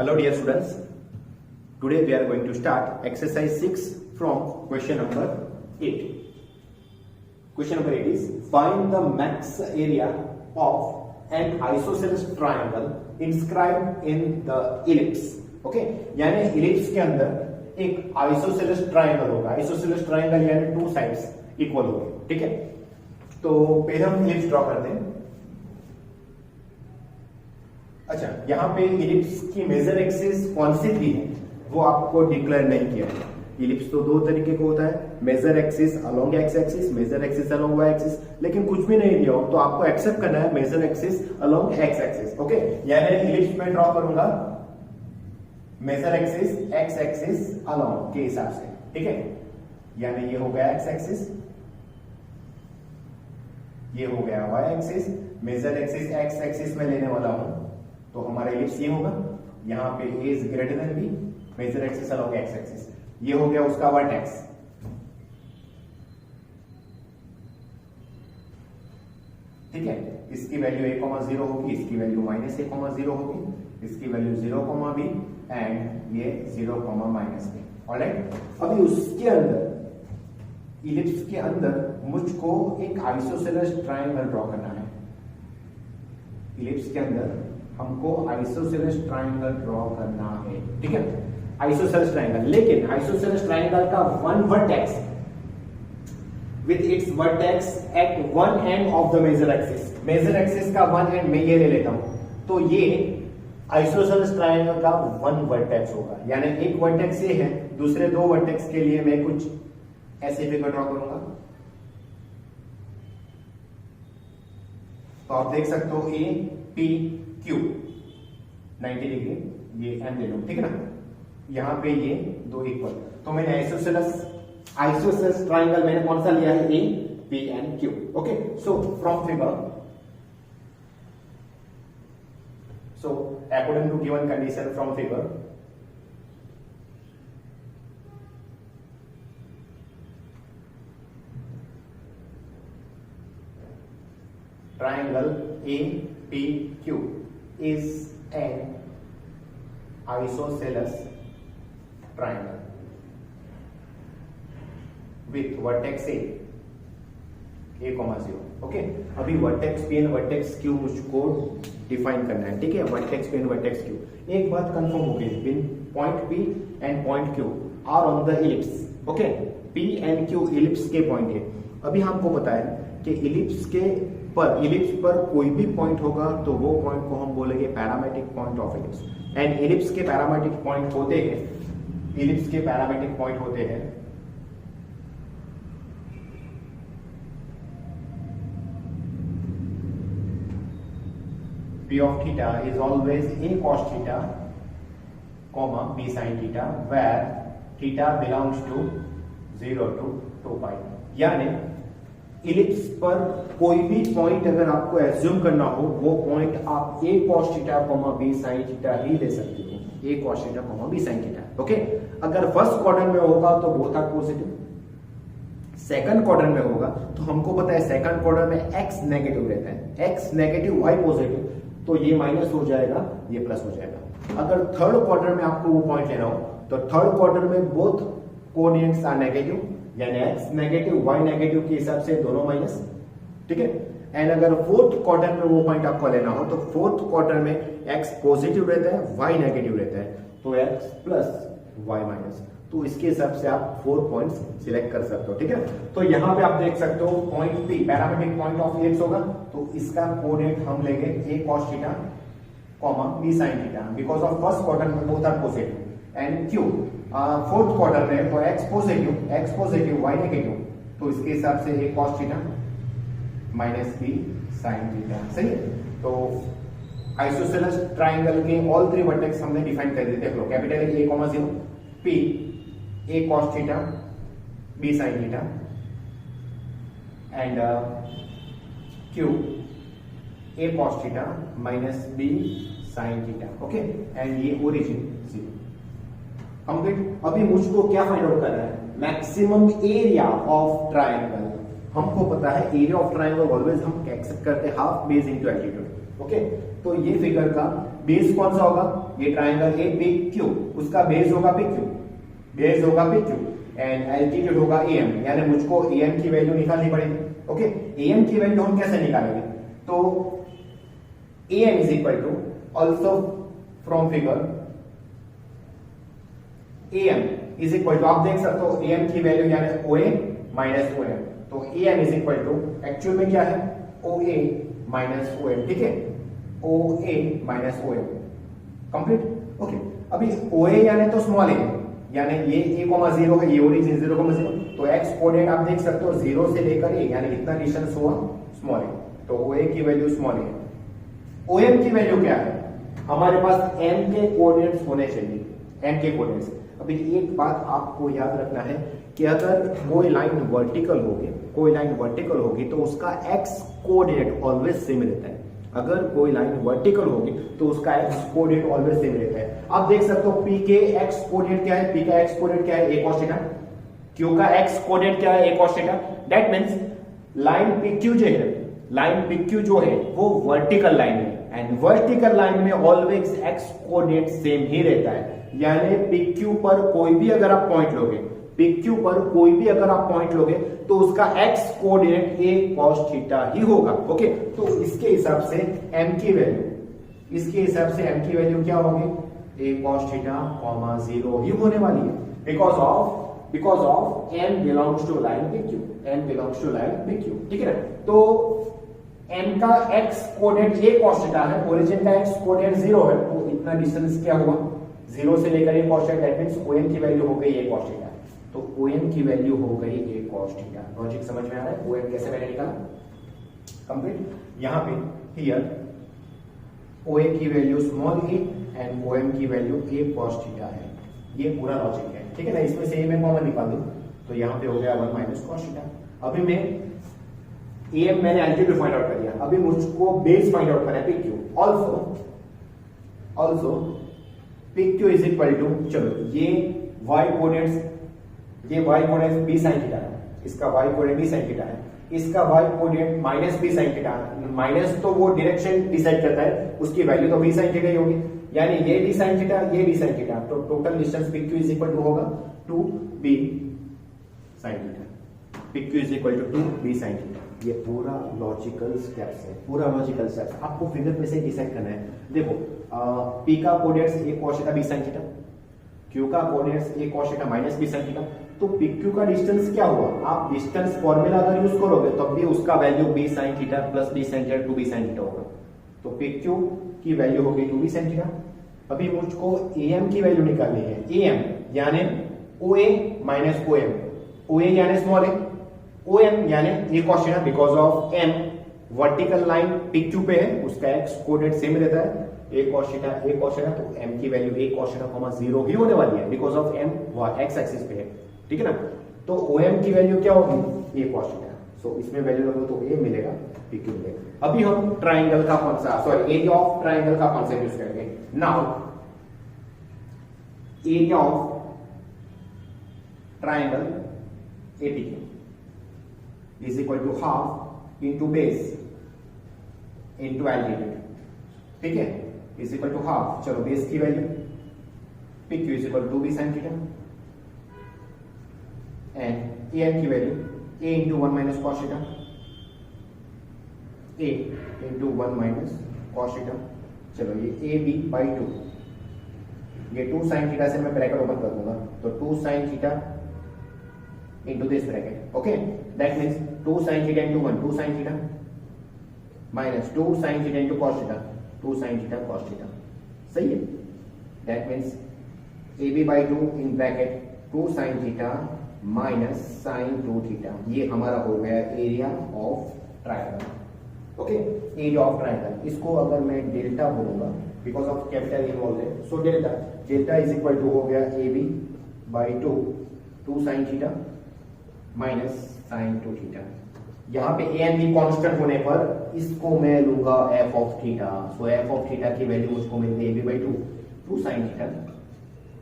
Hello dear students. Today we are going to start exercise 6 from question number 8. Question number 8 is find the max area of an isosceles triangle inscribed in the ellipse. Okay, यानी ellipse के अंदर एक isosceles triangle होगा. Isosceles triangle यानी two sides equal होंगे. ठीक है, तो पहले हम ellipse ड्रॉ करते हैं. अच्छा, यहाँ पे इलिप्स की मेजर एक्सिस कौन सी थी वो आपको डिक्लेयर नहीं किया है. इलिप्स तो दो तरीके का होता है, major axis along X axis, major axis along Y axis. लेकिन कुछ भी नहीं दिया हो तो आपको एक्सेप्ट करना है major axis along X axis. Okay, यानी इलिप्स में ड्रॉ करूंगा major axis X axis along के हिसाब से. ठीक है, यानी ये हो गया एक्स एक्सिस, ये हो गया Y axis. Major axis X axis में लेने वाला हूं तो हमारा इलिप्स ये होगा. यहां पे a is greater than b, major axis along X axis. ये हो गया उसका वर्टेक्स. ठीक है, इसकी वैल्यू a,0 होगी, इसकी वैल्यू -a,0 होगी, इसकी वैल्यू 0,b एंड ये 0,-b. ऑलराइट, अभी उसके अंदर इलिप्स के अंदर मुझको एक आइसोसेलेस ट्रायंगल ड्रॉ करना है. इलिप्स के अंदर हमको आइसोसेलेस ट्रायंगल ड्रॉ करना है. ठीक है, आइसोसेलेस ट्रायंगल. लेकिन आइसोसेलेस ट्रायंगल का one vertex with its vertex at one end of the major axis. Major axis का वन एंड मैं ये ले लेता हूं तो ये आइसोसेलेस ट्रायंगल का वन वर्टेक्स होगा. यानी एक वर्टेक्स ये है, दूसरे दो वर्टेक्स के लिए मैं कुछ ऐसे फिगर ड्रॉ करूंगा. तो आप देख सकते हो ए पी क्यू 90 डिग्री, ये एम ले लो. ठीक है ना, यहां पे ये दो इक्वल. तो मैंने आइसोसेलेस ट्रायंगल मैंने कौन सा लिया है, A P and Q. Okay, so from figure, so according to given condition from figure, triangle APQ is an isosceles triangle with vertex A,0. Okay, अभी vertex P and vertex Q मुझको define करना है. ठीक है, vertex P and vertex Q. एक बात confirm हो गई, point P and point Q are on the ellipse. Okay, P and Q ellipse के पॉइंट है. अभी हमको पता है कि इलिप्स पर कोई भी पॉइंट होगा तो वो पॉइंट को हम बोलेंगे parametric point of ellipse. And ellipse के पैरामेट्रिक पॉइंट होते हैं, इलिप्स के पैरामेट्रिक पॉइंट होते हैं P of theta is always a cos theta, b sin theta, where theta belongs to 0 to 2 pi. यानी इलिप्स पर कोई भी पॉइंट अगर आपको एज्यूम करना हो वो पॉइंट आप a cos theta, b sin theta ही ले सकते हो. a cos theta, b sin theta. Okay, अगर फर्स्ट क्वाड्रेंट में होगा तो both are positive. Second quadrant में होगा तो हमको पता है सेकंड क्वाड्रेंट में x नेगेटिव रहता है, x नेगेटिव y पॉजिटिव, तो ये माइनस हो जाएगा, ये प्लस हो जाएगा. अगर थर्ड क्वाड्रेंट में आपको वो पॉइंट लेना हो तो थर्ड क्वाड्रेंट में बोथ कोऑर्डिनेट्स आर नेगेटिव, यानी x नेगेटिव y नेगेटिव के हिसाब से दोनों माइनस. ठीक है, एंड अगर फोर्थ क्वाड्रेंट में वो पॉइंट आपको लेना हो तो फोर्थ क्वाड्रेंट में x पॉजिटिव रहता है, y नेगेटिव रहता है, तो x प्लस y माइनस. तो इसके हिसाब से आप 4 पॉइंट्स सिलेक्ट कर सकते हो. ठीक है, तो यहां पे आप देख सकते हो point P parametric point of ellipse होगा, तो इसका कोऑर्डिनेट हम लेंगे a cos theta, b sin theta, because of first quadrant में both are positive. And Q fourth quadrant में तो x पॉजिटिव y नेगेटिव, तो इसके हिसाब से a cos theta b sin theta. सही है, तो आइसोसेलेस ट्रायंगल के ऑल थ्री वर्टेक्स हमने डिफाइन कर दिए. देख लो, capital A,0, P a cos theta, b sin theta, and Q a cos theta b sin theta. Okay, and ये origin 0. Complete. अभी मुझको क्या फाइंड आउट करना है, मैक्सिमम एरिया ऑफ ट्रायंगल. हमको पता है एरिया ऑफ ट्राइंगल ऑलवेज हम एक्सेप्ट करते हैं half base into altitude. Okay, तो ये फिगर का बेस कौन सा होगा, ये ट्राइंगल ए पी क्यू, उसका बेस होगा पी क्यू, बेस होगा पी क्यू एंड एल्टीट्यूड होगा एम, यानी मुझको एम की वैल्यू निकालनी पड़ेगी। ओके, एम की वैल्यू हम कैसे निकालेंगे, तो M is equal to also from figure M is equal to, आप देख सकते हो एम की वैल्यू यानी O A minus O M, तो M is equal to actual में क्या है O A minus O M, ठीक है, O A minus O M complete. Okay, अभी ओ ए यानी तो स्मॉल ए, यानी ये a, 0 है, ये ओरिजिन 0,0, तो x कोऑर्डिनेट आप देख सकते हो 0 से लेकर a, यानी कितना डिस्टेंस हुआ स्मॉल a, तो OA की वैल्यू स्मॉल a है। OM की वैल्यू क्या है, हमारे पास m के कोऑर्डिनेट्स होने चाहिए, m के कोऑर्डिनेट्स। अभी एक बात आपको याद रखना है कि अगर कोई लाइन वर्टिकल होगी, कोई लाइन वर्टिकल होगी तो उसका x कोऑर्डिनेट ऑलवेज सेम रहता है। अगर कोई लाइन वर्टिकल होगी तो उसका x कोऑर्डिनेट ऑलवेज सेम रहता है। आप देख सकते हो P के x कोऑर्डिनेट क्या है, P का x कोऑर्डिनेट क्या है a cos थीटा, Q का x कोऑर्डिनेट क्या है a cos theta. That means line PQ जो है, लाइन PQ जो है वो वर्टिकल लाइन है एंड वर्टिकल लाइन में ऑलवेज x कोऑर्डिनेट सेम ही रहता है, यानी PQ पर कोई भी अगर आप पॉइंट लोगे, PQ पर कोई भी अगर आप पॉइंट लोगे तो उसका x coordinate a cos theta ही होगा। ओके, तो इसके हिसाब से m की वैल्यू, इसके हिसाब से m की वैल्यू क्या होगी a cos थीटा 0 ही होने वाली है, because of m belongs to line PQ, m belongs to line PQ, ठीक है ना। तो m का x coordinate a cos theta है, ओरिजिन का x कोऑर्डिनेट 0 है, तो इतना डिस्टेंस क्या हुआ 0 से लेकर a cos theta, that means OM की वैल्यू हो गई a cos थीटा, तो OM की वैल्यू हो गई a cos थीटा। लॉजिक समझ में आ रहा है, OM कैसे मैंने निकाला कंप्लीट। यहां पे हियर OA की value small a and OM की वैल्यू a cos थीटा है, ये पूरा लॉजिक है, ठीक है ना। इसमें से a मैं कॉमन निकाल दूं तो यहां पे हो गया 1 माइनस cos थीटा। अभी मैं AM मैंने एल्टीट्यूड फाइंड आउट कर दिया, अभी मुझको बेस फाइंड आउट करना है PQ। Also PQ is equal to, चलो ये y कोऑर्डिनेट्स, ये y coordinate b sin theta है, इसका y coordinate b sin theta है, इसका y coordinate minus b sin theta, minus तो वो डायरेक्शन डिसाइड करता है, उसकी वैल्यू तो b sin थीटा ही होगी, यानी ये b sin थीटा, ये b sin थीटा, तो total distance PQ is equal to होगा 2b sin theta, PQ is equal to 2b sin theta. ये पूरा लॉजिकल स्टेप्स है, पूरा लॉजिकल स्टेप्स आपको फिगर पे से डिसाइड करना है। देखो P का coordinates a cos theta b sin theta, Q का coordinates a cos theta minus b sin theta, तो PQ का डिस्टेंस क्या हुआ, आप डिस्टेंस फॉर्मूला अगर यूज करोगे तो भी उसका value b sin theta plus b sin theta 2b sin theta होगा, तो PQ की वैल्यू होगी 2b sin थीटा। अभी मुझको AM की वैल्यू निकालनी है, AM यानी OA माइनस OM, OA यानी स्मॉल a, OM यानी a cos theta, because of m vertical line PQ पे है, उसका x कोऑर्डिनेट सेम रहता है a cos थीटा, तो m की वैल्यू a cos थीटा 0 ही होने वाली है, because of m x axis पे है, ठीक है ना। तो OM की वैल्यू क्या होगी a cos थीटा, सो इसमें वैल्यू लगो तो a मिलेगा, PQ मिलेगा। अभी हम ट्राइंगल का concept, sorry area of triangle का कॉन्सेप्ट यूज करेंगे। Now area of triangle APQ is equal to half into base into altitude, ठीक है, is equal to half। चलो बेस की value PQ is equal to 2b sin theta and AM की value a into 1 minus cos theta, a into 1 minus cos theta. चलो ये AB by 2, ये 2 sin theta से मैं ब्रैकेट ओपन कर दूंगा, तो 2 sin theta into this bracket, okay, that means 2 sin theta into 1 2 sin theta minus 2 sin theta into cos theta 2 sin theta cos theta, सही है। that means AB by 2 in bracket 2 sin theta minus sin 2 theta, ये हमारा हो गया area of triangle. Okay, area of triangle, इसको अगर मैं delta बोलूंगा बिकॉज ऑफ कैपिटल इन्वॉल्व है, so delta is equal to हो गया AB by 2 sin theta minus sine 2 theta. यहां पे ए एंड बी कांस्टेंट होने पर इसको मैं लूंगा F of theta, so F of theta की वैल्यू मुझको मिल गई AB by 2 sin theta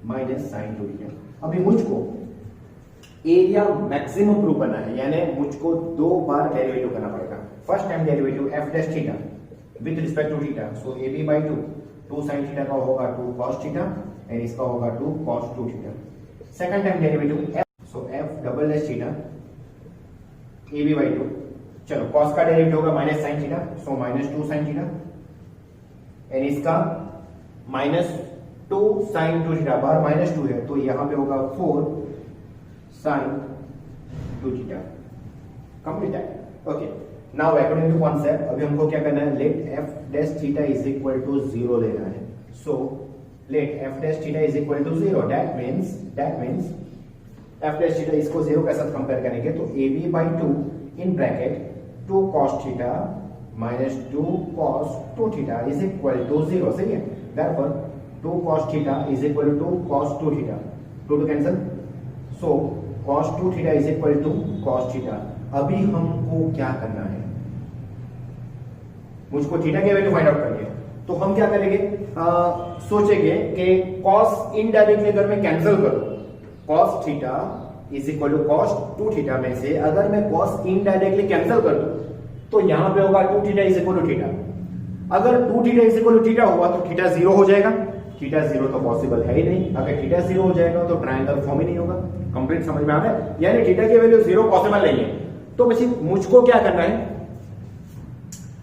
minus sine 2 theta. अभी मुझको एरिया मैक्सिमम प्रूव करना है, यानी मुझको 2 बार डेरिवेटिव करना पड़ेगा। First time derivative F dash theta with respect to theta, so A B by 2 sine theta का होगा 2 कॉस थीटा एंड इसका होगा 2 cos 2 theta. Second time derivative F, so F double dash theta A B by 2, चलो cos का derivative होगा minus sine theta, so minus 2 sine theta and इसका minus 2 sine 2 theta, बाहर minus 2 है तो यहां पे होगा 4 साइन 2 थीटा। कंप्लीट है। Okay, now according to concept अभी हमको क्या करना है, let F dash theta is equal to 0 लेना है। So let F dash theta is equal to 0, that means F dash theta इसको 0 के साथ कंपेयर करेंगे तो A B by 2 in bracket 2 cos theta minus 2 cos 2 theta is equal to 0, सही है। Therefore 2 cos theta is equal to cos 2 theta, 2 cancel, so cos 2 theta is equal to cos theta. अभी हमको क्या करना है, मुझको थीटा के value find out करनी है, तो हम क्या करेंगे, सोचेंगे कि cos इनडायरेक्टली अगर मैं कैंसिल करूं, cos theta is equal to cos 2 theta में से अगर मैं cos इनडायरेक्टली कैंसिल कर दूं तो यहां पे होगा 2 theta is equal to theta. अगर 2 theta is equal to theta हुआ तो थीटा 0 हो जाएगा, थीटा 0 तो पॉसिबल है ही नहीं। अगर थीटा 0 हो जाएगा तो ट्रायंगल फॉर्म ही नहीं होगा। कंप्लीट समझ में आ रहा है, यानी थीटा की वैल्यू 0 पॉसिबल नहीं है। तो बच्चे मुझको क्या करना है,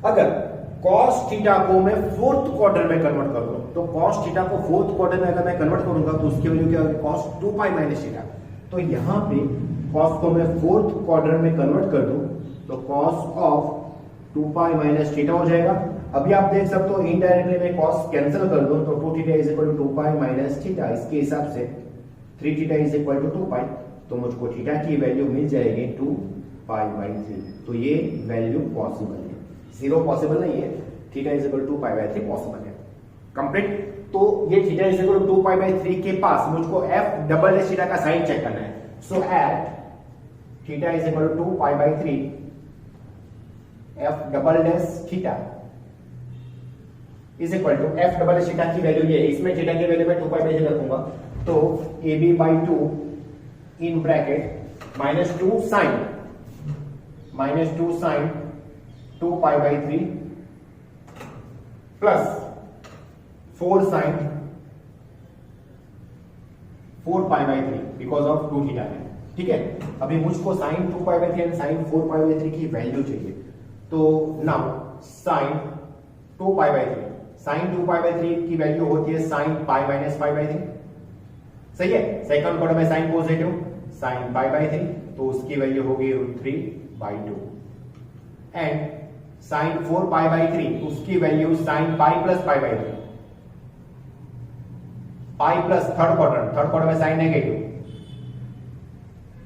अगर cos थीटा को मैं फोर्थ क्वार्टर में कन्वर्ट कर दूं तो cos थीटा को फोर्थ क्वार्टर में अगर मैं कन्वर्ट करूंगा तो उसकी वैल्यू क्या होगी, cos 2 पाई माइनस थीटा। तो यहां पे cos को मैं फोर्थ क्वार्टर में कन्वर्ट कर दूं तो cos of 2 pi minus theta हो जाएगा। अभी आप देख सकते हो इनडायरेक्टली मैं cos कैंसिल कर दूं तो 2 theta is equal to 2 pi minus theta, इसके हिसाब से 3 theta is equal to 2 pi, तो मुझको थीटा की वैल्यू मिल जाएगी 2 पाई बाई 3। तो ये वैल्यू पॉसिबल है, 0 पॉसिबल नहीं है, theta is equal to 2 pi by 3 possible है। कंप्लीट। तो ये theta is equal to 2 pi by 3 के पास मुझको एफ डबल डैश थीटा का साइन चेक करना है। So at theta is equal to 2 pi by 3 f double dash theta is equal to f double dash theta की value ये, इसमें theta की वैल्यू मैं 2 पाई बाई 3 रखूंगा तो A B by 2 in bracket minus 2 sine 2 pi by 3 plus 4 sine 4 pi by 3 because of 2 theta है। ठीक है, अभी मुझको sine 2 pi by 3 and sine 4 pi by 3 की वैल्यू चाहिए। तो now sine 2 pi by 3, sine 2 pi by 3 की value होती है sine pi minus pi by 3, सही है। सेकंड क्वार्टर में sine positive sine pi by 3 तो उसकी वैल्यू होगी √3 by 2 and sine 4 pi by 3 उसकी value sine pi plus pi by 3, pi plus third quarter में साइन नेगेटिव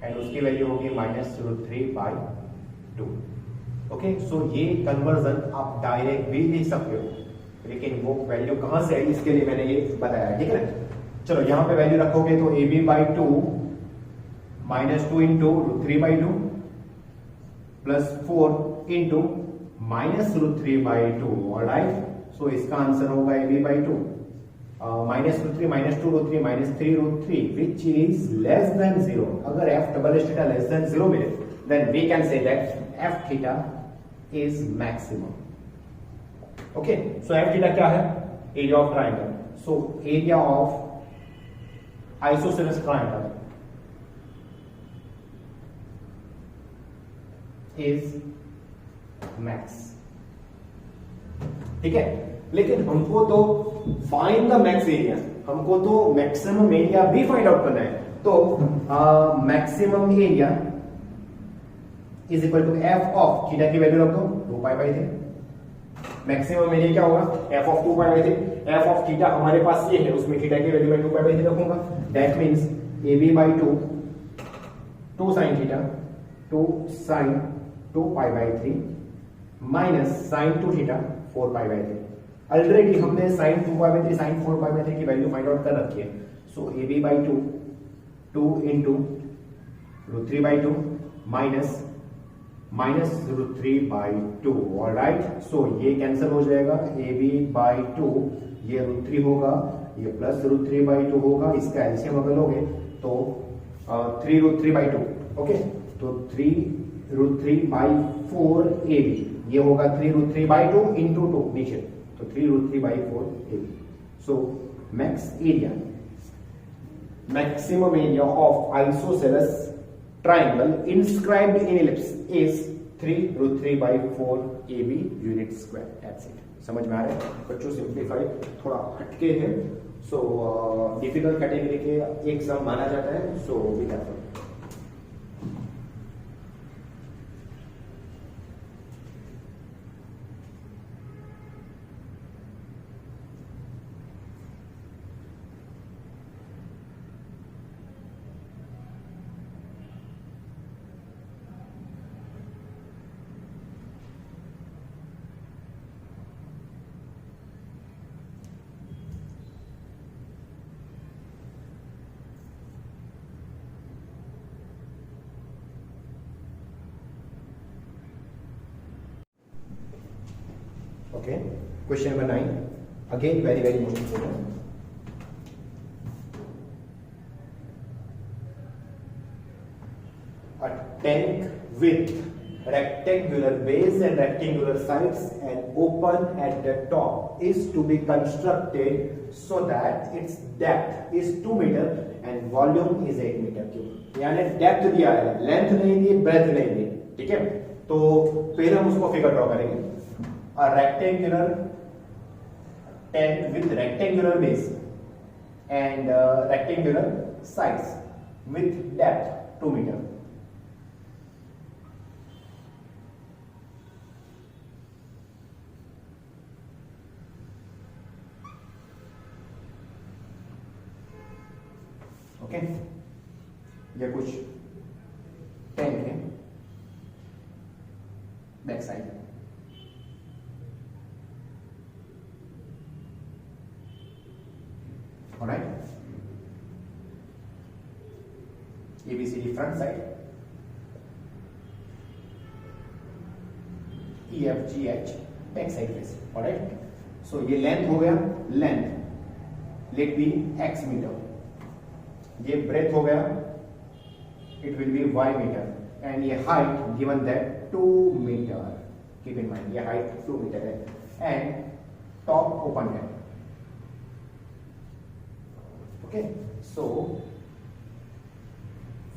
एंड उसकी value होगी माइनस √3 बाई 2। ओके, सो ये conversion आप डायरेक्ट भी लिख सकते हो, लेकिन वो वैल्यू कहां से है इसके लिए मैंने ये बताया। ठीक है, चलो यहां पे वैल्यू रखोगे तो A B by 2 minus 2 into √3 by 2 plus 4 into minus √3 by 2। Alright, so इसका आंसर होगा A B by 2 minus √3 minus 2 √3 minus 3 √3 which is less than 0। अगर F double H theta less than 0 मिले then we can say that F theta is maximum. Okay, so F theta क्या है, area of triangle. So area of isosceles triangle is max. ठीक है, लेकिन हमको तो find the max area, हमको तो मैक्सिमम एरिया भी फाइंड आउट करना है। तो maximum area is equal to F of theta की वैल्यू रख दो 2 पाई बाई 3। मैक्सिमम एरिया क्या होगा, F of 2 pi by 3। F of theta हमारे पास ये है, उसमें थीटा की वैल्यू मैं 2 पाई बाई 3 रखूंगा। That means A B by 2 sine theta 2 sine 2 pi by 3 minus sine 2 theta 4 pi by 3। Already हमने sine 2 pi by 3 sine 4 pi by 3 की value find out कर रखी है। So A B by 2 into √3 by 2 minus √3 by 2। Alright, so ये cancel हो जाएगा, ए B by 2 ये √3 होगा, ये प्लस √3 बाई 2 होगा। इसका एलसीएम अगर लोगे तो 3√3/2, ओके। तो 3√3/4 AB, ये होगा 3√3/2 इंटू 2 नीचे, तो 3√3/4 AB। So max area, maximum area of isosceles triangle inscribed in ellipse is 3√3/4 AB unit square. That's it. समझ में आ रहा है बच्चों? सिंप्लीफाई थोड़ा हटके है, सो डिफिकल्ट कैटेगरी के एग्जाम माना जाता है, so be careful. Okay, question number 9, again very most important. A tank with rectangular base and rectangular sides and open at the top is to be constructed so that its depth is 2 meter and volume is 8 meter cube। यानी depth दिया है, length नहीं दी, breath नहीं दी, ठीक है। तो पहले हम उसको फिगर ड्रॉ करेंगे। A rectangular tank with rectangular base and rectangular sides with depth 2 meter। Okay, ये कुछ टैंक है back side. Alright, ABCD front side, EFGH back side face। Alright, so ये लेंथ हो गया, length let be x metre, ये breadth हो गया, it will be y metre, and ये height given that 2 metre. Keep in mind ये height 2 metre है and top open है। Okay, so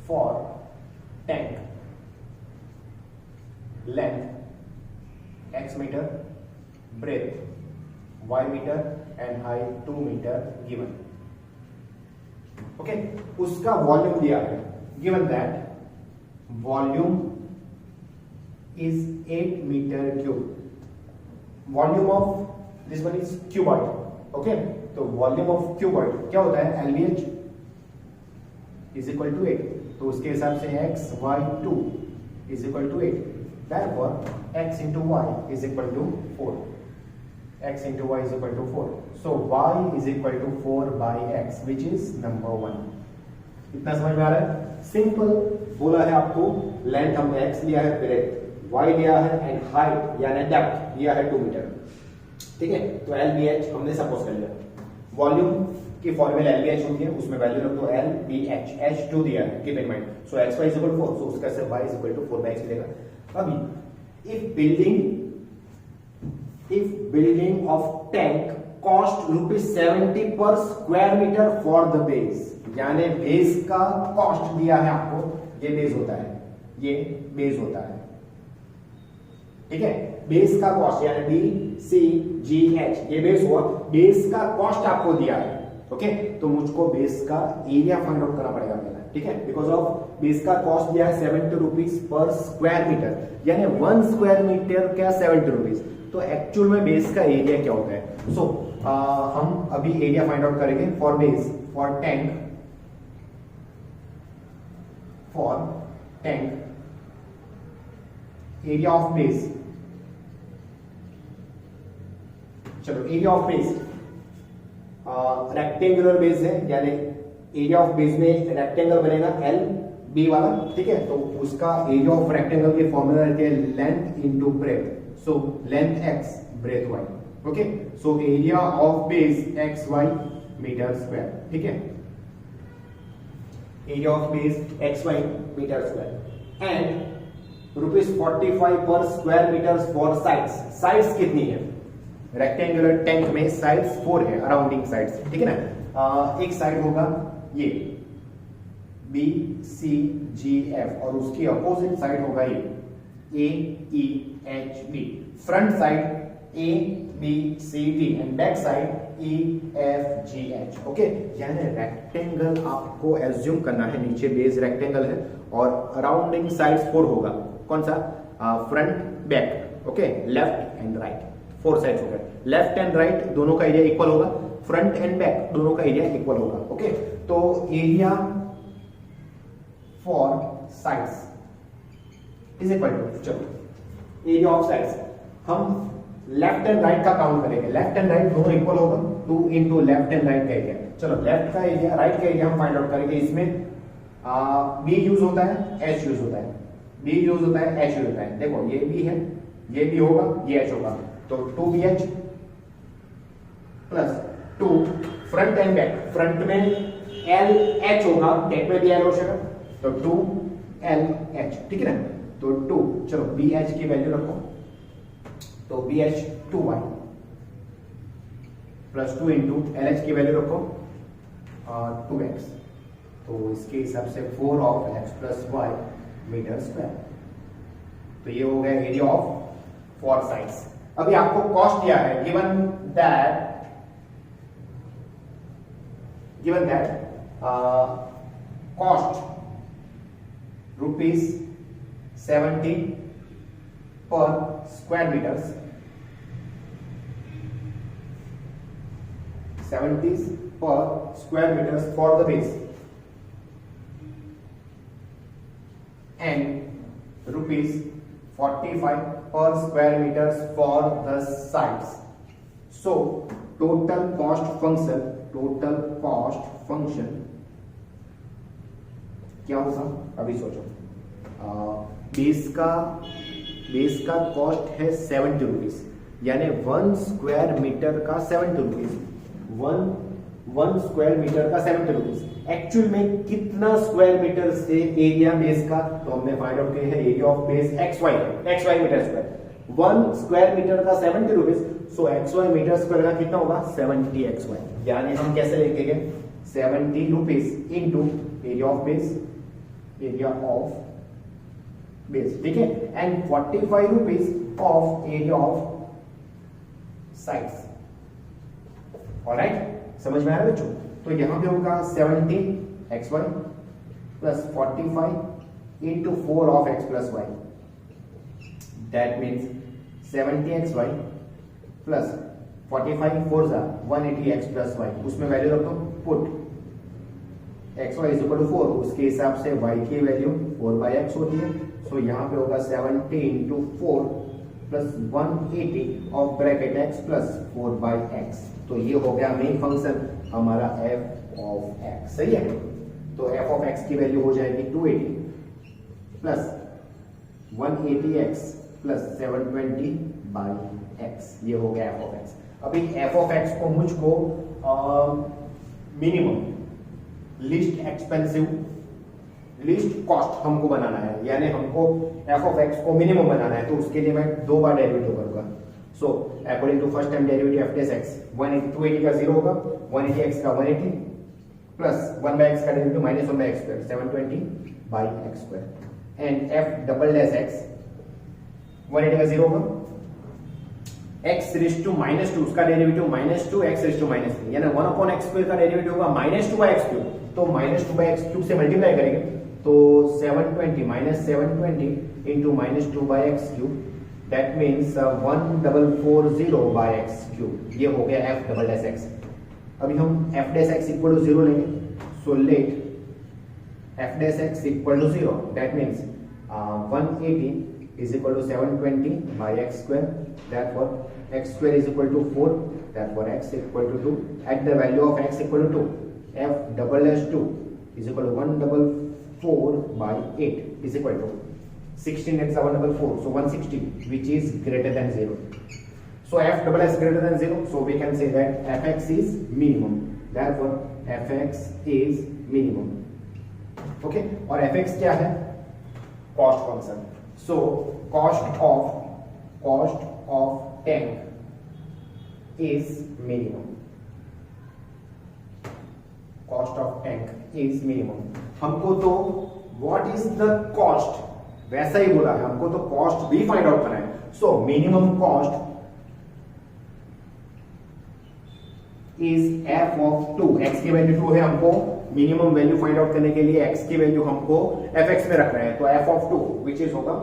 for tank length x meter, breadth y meter and height 2 meter given। Okay, उसका volume दिया है, given that volume is 8 meter cube। Volume of this one is cuboid। Okay, तो volume of cuboid क्या होता है? LVH is equal to 8। तो उसके हिसाब से XY2 is equal to 8। Therefore x into y is equal to 4। x into y is equal to 4। So y is equal to 4 by x, which is number 1। इतना समझ में आ रहा है? Simple बोला है आपको, लेंथ हमने x लिया है, ब्रेथ y लिया है एंड हाइट यानी डेप्थ लिया है 2 मीटर। ठीक है, तो LBH हमने सपोज कर लिया। वॉल्यूम की फॉर्मूला LBH होती है, उसमें वैल्यू रख दो LBH, H2 दिया है, keep in mind. So XY is equal 4, so उसका से y is equal to 4 by x मिलेगा। अभी if building of tank cost ₹70 per square metre for the base, यानी बेस का कॉस्ट दिया है आपको, ये बेस होता है, ये बेस होता है, ठीक है। बेस का कॉस्ट यानी BCGH, ये बेस हुआ, बेस का कॉस्ट आपको दिया है। ओके, तो मुझको बेस का एरिया फाइंड आउट करना पड़ेगा पहले, ठीक है। बिकॉज ऑफ बेस का कॉस्ट दिया है ₹70 पर स्क्वायर मीटर, यानी 1 स्क्वायर मीटर क्या ₹70। तो एक्चुअल में बेस का एरिया क्या होता है? सो हम अभी एरिया फाइंड आउट करेंगे for base, for tank area of base. चलो, area of base rectangular base है, यानी एरिया ऑफ बेस में रेक्टेंगल बनेगा LB वाला, ठीक है। तो उसका एरिया ऑफ रेक्टेंगल की फॉर्मूला रहती है length into breadth. So length x, breadth y। Okay, so area of base XY metre square, ठीक है। Area of base xy metre square and ₹45 per square metre for sides. Sides कितनी है? Rectangular tank में sides 4 है, अराउंडिंग sides, ठीक है ना। एक साइड होगा ये बी सी जी एफ और उसकी अपोजिट साइड होगा ये A E H B. Front side A B C D and back side E F G H. Okay, यानी रेक्टेंगल आपको एज्यूम करना है, नीचे बेस रेक्टेंगल है और अराउंडिंग साइड्स 4 होगा। कौन सा? Front back. Okay, left and right, 4 sides हो गए। लेफ्ट एंड राइट दोनों का एरिया इक्वल होगा, फ्रंट एंड बैक दोनों का एरिया इक्वल होगा। ओके, तो area for sides is equal to, चलो एरिया ऑफ साइड्स हम लेफ्ट एंड राइट का काउंट करेंगे। लेफ्ट एंड राइट दोनों इक्वल होगा, 2 इंटू लेफ्ट एंड राइट का एरिया। चलो लेफ्ट का एरिया राइट का एरिया हम फाइंड आउट करेंगे। इसमें बी यूज होता है, एच यूज होता है, बी यूज होता है, एच यूज होता है। देखो ये बी है, ये बी होगा, ये एच होगा, तो 2bh plus 2 front and back. Front में एल एच होगा, बैक में भी एल हो जाएगा, तो 2LH, ठीक है ना। तो 2, चलो BH की वैल्यू रखो, तो BH 2y plus 2 into LH की वैल्यू रखो 2x, तो इसके हिसाब से 4 of x plus y metre square. तो ये हो गया एरिया ऑफ 4 साइड्स। अभी आपको कॉस्ट दिया है, given that cost ₹70 per square metres, 70 per square metres for the base and ₹45 per square meters for the sides. So total cost function क्या होगा? अभी सोचो। बेस का कॉस्ट है ₹70, यानी 1 स्क्वायर मीटर का ₹70, 1 स्क्वायर मीटर का ₹70। एक्चुअल में कितना स्क्वायर मीटर से एरिया बेस का, तो हमने फाइंड आउट किया है area of base xy metre square. 1 square metre का ₹70, सो xy मीटर स्क्वायर का कितना होगा? 70xy। यानी हम कैसे लिखेंगे? ₹70 इंटू एरिया ऑफ बेस, ठीक है, and ₹45 of area of sides. Alright, समझ में आया बच्चों? तो यहां पे होगा 70xy plus 45 into 4 of x plus y, that means 70xy plus 45 4 जा 180x प्लस y। उसमें वैल्यू रखो, put xy is equal to 4, उसके हिसाब से y की वैल्यू 4/x होती है। सो यहाँ पे होगा 70 into 4 plus 180 of bracket x plus 4/x। तो ये हो गया मेन फंक्शन हमारा f ऑफ x, सही है। तो f ऑफ x की वैल्यू हो जाएगी 280 प्लस 180x प्लस 720/x। ये हो गया f ऑफ x। अभी f ऑफ x को मुझको minimum, least expensive, least cost हमको बनाना है, यानी हमको f ऑफ x को मिनिमम बनाना है। तो उसके लिए मैं 2 बार डेरिवेटिव करूंगा। So according to first time derivative f dash x, 280 का 0 होगा, 180x का 180 प्लस 1/x का derivative minus 1/x square 720/x square and f double dash x, 180 का 0 होगा, x रेज़ टू -2 उसका डेरिवेटिव -2 x रेज़ टू -3, यानी 1/x square का derivative होगा -2/x क्यूब। तो -2/x क्यूब से मल्टीप्लाई करेंगे तो 720 into -2/x cube, that means 1440/x cube. ये हो गया f डबल डैश x। अभी हम f dash x equal to 0 लेंगे, so let f dash x equal to 0, that means 180 is equal to 720/x square, therefore x square is equal to 4, therefore x equal to 2, at the value of x equal to 2, f double dash 2 is equal to 144/8 is equal to 16 x 144, so 160, which is greater than 0. So f double s greater than 0, so we can say that fx is minimum, therefore fx is minimum. Okay, और F x क्या है? Cost function. So cost of tank is minimum. Cost of tank is minimum. हमको तो what is the cost वैसा ही बोला है, हमको तो कॉस्ट भी फाइंड आउट करना है। So minimum cost is F of 2। X की वैल्यू 2 है, हमको मिनिमम वैल्यू फाइंड आउट करने के लिए एक्स की वैल्यू हमको एफ एक्स में रखना है, तो एफ ऑफ 2 विच इज होगा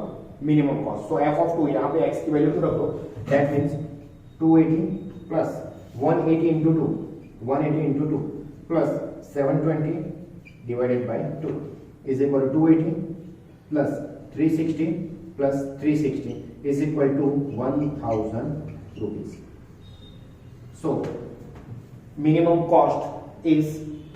minimum cost. So F of 2 यहां पे एक्स की वैल्यू तो रख दो, that means 280 plus 180 into 2, 180 into 2 plus 720 divided by 2 is equal to 280 plus 360 plus 360 is equal to 1000 rupees. So minimum cost is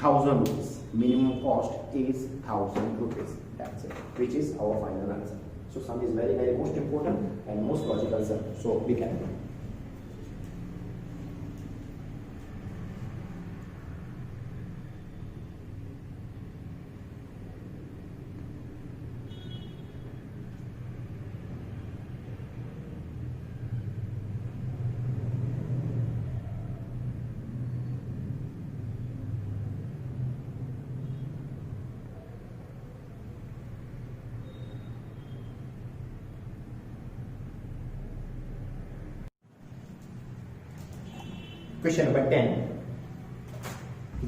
1000 rupees. Minimum cost is 1000 rupees. That's it, which is our final answer. So sum is very most important and most logical sum. So we can. Question number 10.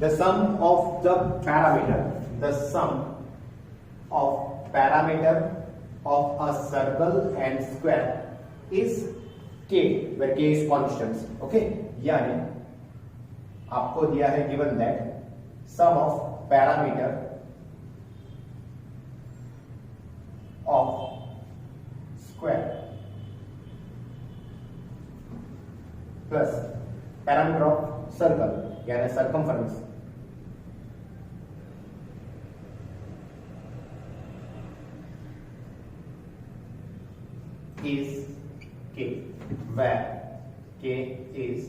The sum of the parameter of a circle and square is k, where k is constants. Okay, यानी आपको दिया है given that sum of parameter of square plus parameter of circle यानी circumference is k, where k is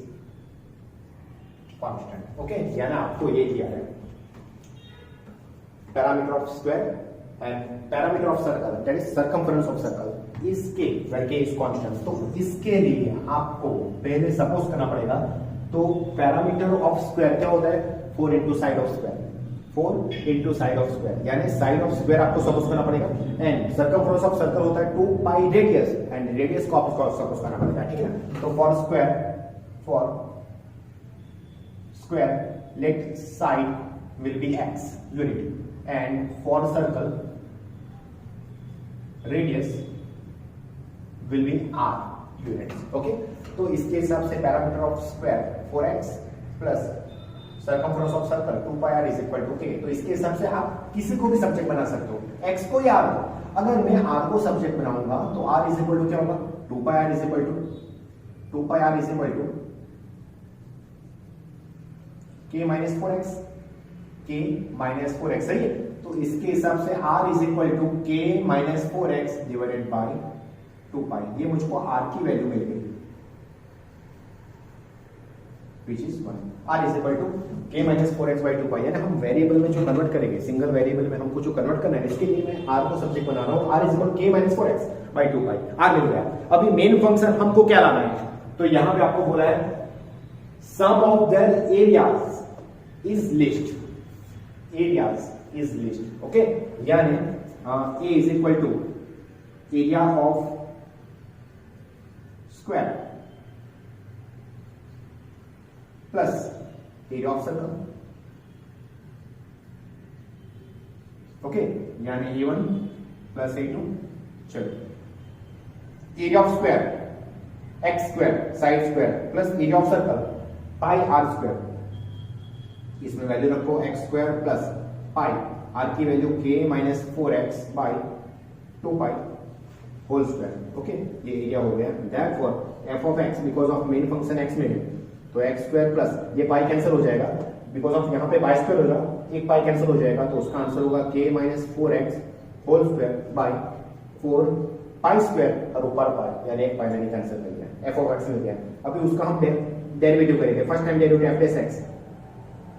constant. Okay, यानी आपको ये दिया है parameter of square and parameter of circle, that is circumference of circle is k, where k is constant. तो इसके लिए आपको पहले सपोज करना पड़ेगा, तो पैरामीटर ऑफ स्क्वायर क्या होता है? 4 into side of square, 4 into side of square, यानी साइड ऑफ स्क्वायर आपको सपोज करना पड़ेगा। एंड सर्कमफ्रेंस ऑफ सर्कल होता है 2 पाई रेडियस, एंड रेडियस को आपको सपोज करना पड़ेगा, ठीक है ना? तो for square let side will be x unit, and for circle radius will be r units. Okay, तो इसके हिसाब से parameter of square 4x plus circumference of circle 2 pi r is equal to k। तो इसके हिसाब से आप किसी को भी सब्जेक्ट बना सकते हो, x को या r को। अगर मैं r को सब्जेक्ट बनाऊंगा तो r इज इक्वल टू क्या होगा? 2 pi r is equal to k minus 4x, सही है? तो इसके हिसाब से r is equal to k minus 4x divided by 2 pi. ये मुझको r की वैल्यू मिल गई, which is 1. r is equal to k minus 4x by 2 pi। यानी हम वेरिएबल में जो कन्वर्ट करेंगे, सिंगल वेरिएबल में हमको जो कन्वर्ट करना है, इसके लिए मैं r को सब्जेक्ट बना रहा हूं। r is equal to k minus 4x by 2 pi। r मिल गया। अभी मेन फंक्शन हमको क्या लाना है? तो यहां पे आपको बोला है sum of their areas is least, okay, यानी a is equal to area of square plus area of circle, okay, यानी a1 प्लस a2। चलो, area of square x square side square plus area of circle pi r square, इसमें value रखो x square plus pi, r की value k minus 4x by 2 pi whole square. Okay, ये area हो गया। Therefore f of x because of main function x में है, तो x square plus ये पाई कैंसिल हो जाएगा, बिकॉज ऑफ यहाँ पे बाई स्क्वायर होगा, एक पाई कैंसिल हो जाएगा, तो उसका आंसर होगा k minus 4x whole square by 4 pi square और ऊपर पाई, यानी एक पाई मैंने कैंसिल कर दिया, f ऑफ x मिल गया। अभी उसका हम डेरिवेटिव करेंगे। First time derivative f plus x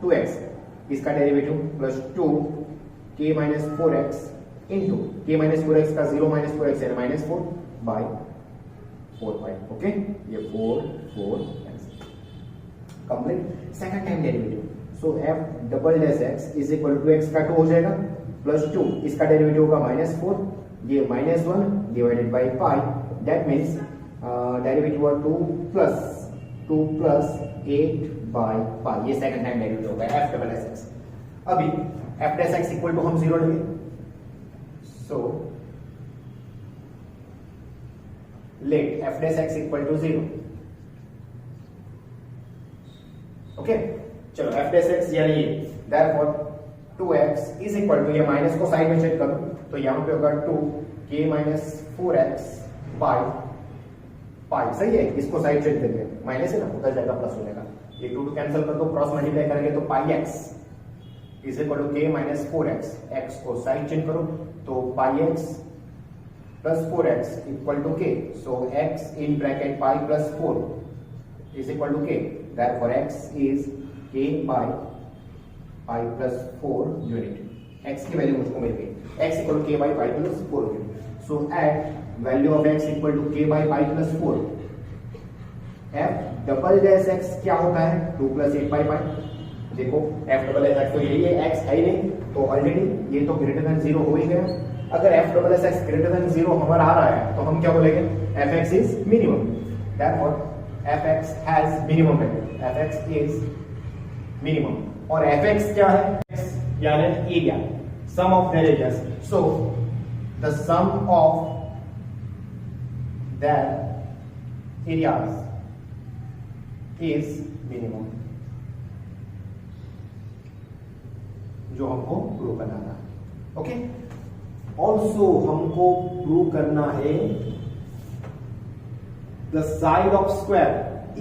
2x, इसका derivative plus 2 k k minus 4x into k minus 4x का 0 माइनस 4x है माइनस 4 बाई 4 पाई। ओके, ये 4 complete. Second time derivative, so f double dash x is equal to x का 2 हो जाएगा plus 2, इसका derivative होगा minus 4, ये minus 1 divided by pi, that means derivative हुआ 2 प्लस 8 बाई पाई, ये सेकंड टाइम डेरिवेटिव होगा f डबल डैश x। अभी f dash x equal to हम 0 लेंगे, so let f dash x equal to 0। Okay, चलो f dash x यानी ये, therefore 2x is equal to, ये minus को साइड में चेक करो तो यहां पे होगा 2k minus 4x by pi, सही है। इसको साइड चेक देंगे, माइनस है ना, उधर जाएगा प्लस हो जाएगा, ये 2 कैंसिल कर दो, क्रॉस मल्टीप्लाई करेंगे तो pi x is equal to k minus 4x, x को साइड चेंज करो तो pi x plus 4x equal to k, so x in bracket pi plus 4 is equal to k, therefore x is k by pi plus 4 unit। x की value मुझको मिल गई, x equal to k by pi plus 4 unit। So at value of x equal to k by pi plus 4, f double dash x क्या होता है 2 plus 8 पाई पाई। देखो f double dash x तो यही है, x है ही नहीं तो ऑलरेडी ये तो ग्रेटर देन 0 हो ही गया। अगर f double dash x greater than 0 हमारा आ रहा है तो हम क्या बोलेंगे, fx is minimum, therefore fx has minimum value, fx is minimum. और fx क्या है, x यानी area, sum of their areas, so the sum of their areas is minimum, जो हमको प्रूव करना था। ओके, ऑल्सो हमको प्रूव करना है the side of square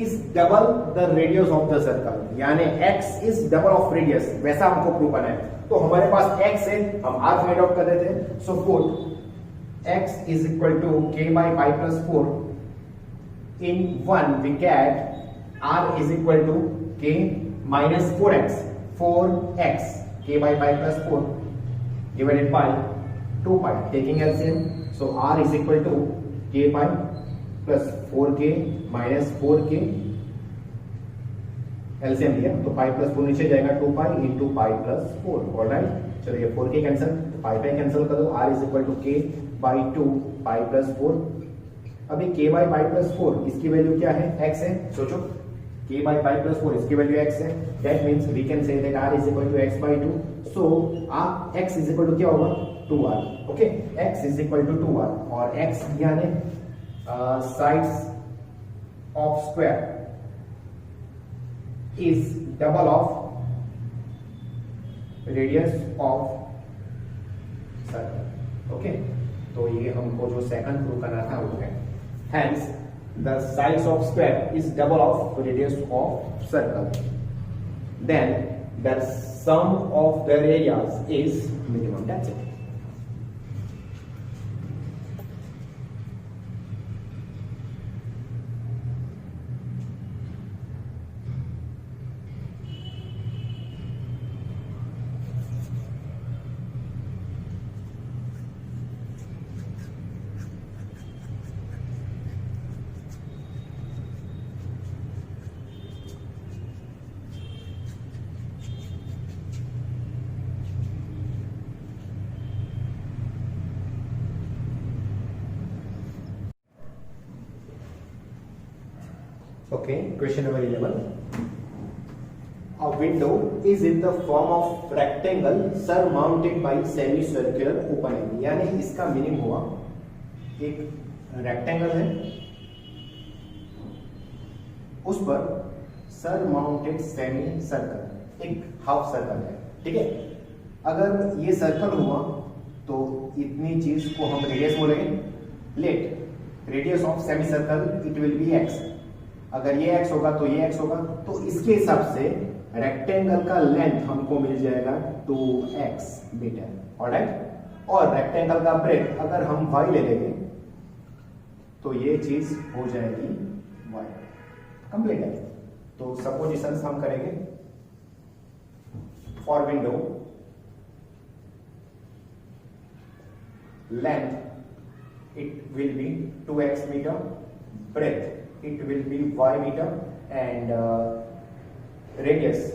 is double the radius of the circle, यानी x is double of radius, वैसा हमको प्रूव करना है। तो हमारे पास x है, हम r फाइंड आउट कर देते हैं, so put x is equal to k by pi plus 4 in 1 we get r is equal to k minus 4x, 4x k by pi plus 4 divided by 2 pi, taking LCM, so r is equal to k pi plus 4k minus 4k, LCM लिया तो पाई plus 4 नीचे जाएगा 2 pi into pi plus 4। Alright, चलो ये 4k cancel, पाई pi cancel कर दो, r is equal to k by 2 pi plus 4। अभी k by pi plus 4 इसकी वैल्यू क्या है, x है, सोचो k बाई पाई प्लस 4 इसकी वैल्यू x है, that means we can say that r is equal to x by 2, so x is equal to क्या होगा 2r। Okay, x is equal to 2r और x यानी sides of square is double of radius of circle। Okay, तो ये हमको जो second prove करना था वो है, hence the sides of square is double of radius of circle, then the sum of their areas is minimum, that's it। Okay, question number 11. A window is in the form of rectangle surmounted by semicircular opening, यानी इसका meaning हुआ एक rectangle है, उस पर surmounted semi circle, एक half circle है, ठीक है। अगर ये सर्कल हुआ तो इतनी चीज को हम रेडियस बोलेंगे, let radius of semi circle it will be x, अगर ये x होगा तो ये x होगा, तो इसके हिसाब से रेक्टेंगल का लेंथ हमको मिल जाएगा 2x मीटर, ऑलराइट। और रेक्टेंगल का ब्रेथ अगर हम y ले लेंगे तो ये चीज हो जाएगी y, कंप्लीट है। तो सपोजिशंस हम करेंगे for window length it will be 2x meter, breadth it will be y meter, and radius